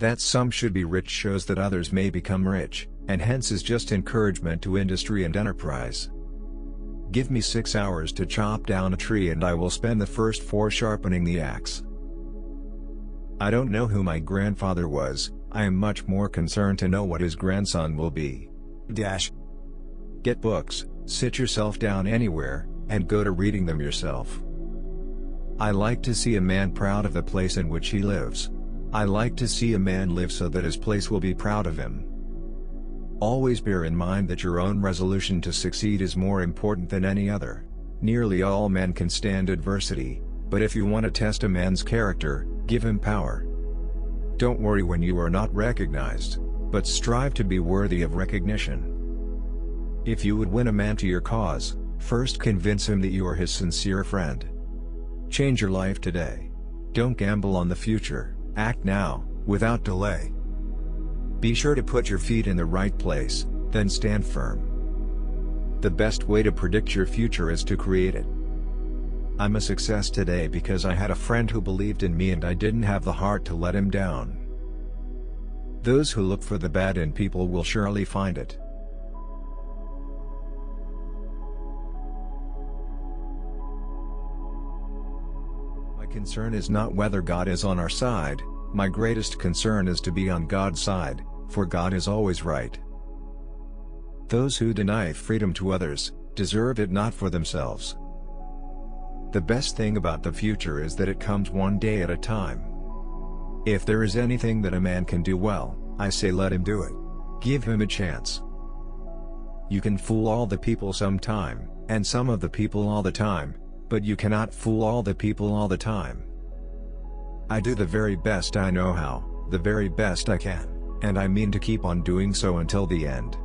That some should be rich shows that others may become rich, and hence is just encouragement to industry and enterprise. Give me 6 hours to chop down a tree and I will spend the first 4 sharpening the axe. I don't know who my grandfather was, I am much more concerned to know what his grandson will be. Get books, sit yourself down anywhere, and go to reading them yourself. I like to see a man proud of the place in which he lives. I like to see a man live so that his place will be proud of him. Always bear in mind that your own resolution to succeed is more important than any other. Nearly all men can stand adversity, but if you want to test a man's character, give him power. Don't worry when you are not recognized, but strive to be worthy of recognition. If you would win a man to your cause, first convince him that you are his sincere friend. Change your life today. Don't gamble on the future, act now, without delay. Be sure to put your feet in the right place, then stand firm. The best way to predict your future is to create it. I'm a success today because I had a friend who believed in me and I didn't have the heart to let him down. Those who look for the bad in people will surely find it. My concern is not whether God is on our side, my greatest concern is to be on God's side, for God is always right. Those who deny freedom to others, deserve it not for themselves. The best thing about the future is that it comes one day at a time. If there is anything that a man can do well, I say let him do it. Give him a chance. You can fool all the people sometime, and some of the people all the time, but you cannot fool all the people all the time. I do the very best I know how, the very best I can, and I mean to keep on doing so until the end.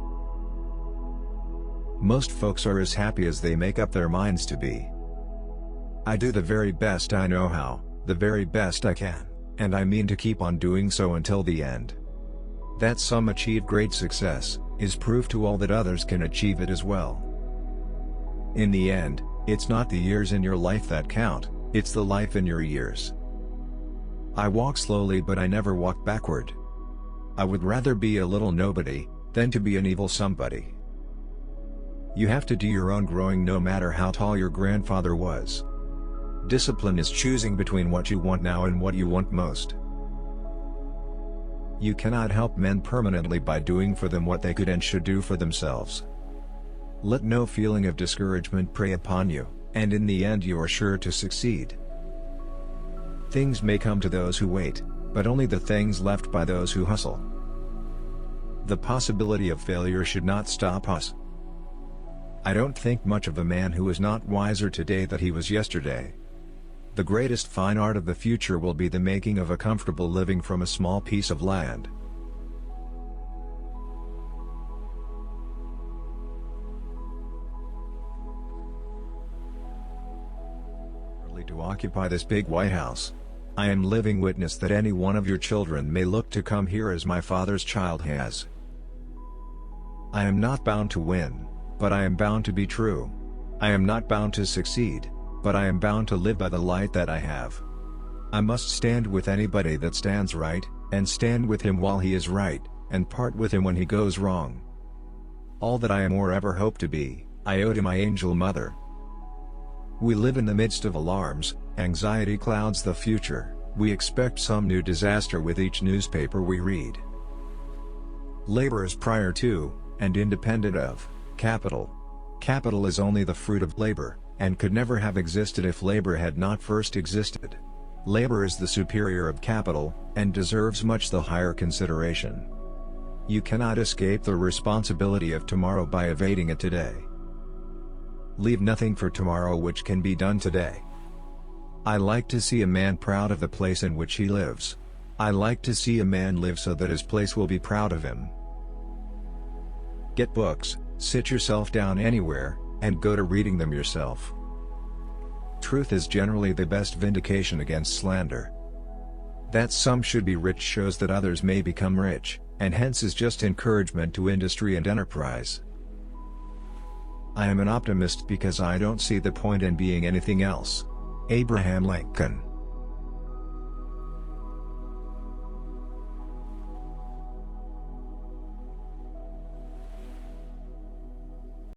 Most folks are as happy as they make up their minds to be. I do the very best I know how, the very best I can, and I mean to keep on doing so until the end. That some achieve great success, is proof to all that others can achieve it as well. In the end, it's not the years in your life that count, it's the life in your years. I walk slowly but I never walk backward. I would rather be a little nobody, than to be an evil somebody. You have to do your own growing no matter how tall your grandfather was. Discipline is choosing between what you want now and what you want most. You cannot help men permanently by doing for them what they could and should do for themselves. Let no feeling of discouragement prey upon you, and in the end you are sure to succeed. Things may come to those who wait, but only the things left by those who hustle. The possibility of failure should not stop us. I don't think much of a man who is not wiser today than he was yesterday. The greatest fine art of the future will be the making of a comfortable living from a small piece of land. To occupy this big White House. I am living witness that any one of your children may look to come here as my father's child has. I am not bound to win, but I am bound to be true. I am not bound to succeed, but I am bound to live by the light that I have. I must stand with anybody that stands right, and stand with him while he is right, and part with him when he goes wrong. All that I am or ever hope to be, I owe to my angel mother. We live in the midst of alarms, anxiety clouds the future, we expect some new disaster with each newspaper we read. Labor is prior to, and independent of, capital. Capital is only the fruit of labor, and could never have existed if labor had not first existed. Labor is the superior of capital, and deserves much the higher consideration. You cannot escape the responsibility of tomorrow by evading it today. Leave nothing for tomorrow which can be done today. I like to see a man proud of the place in which he lives. I like to see a man live so that his place will be proud of him. Get books, sit yourself down anywhere, and go to reading them yourself. Truth is generally the best vindication against slander. That some should be rich shows that others may become rich, and hence is just encouragement to industry and enterprise. I am an optimist because I don't see the point in being anything else. Abraham Lincoln.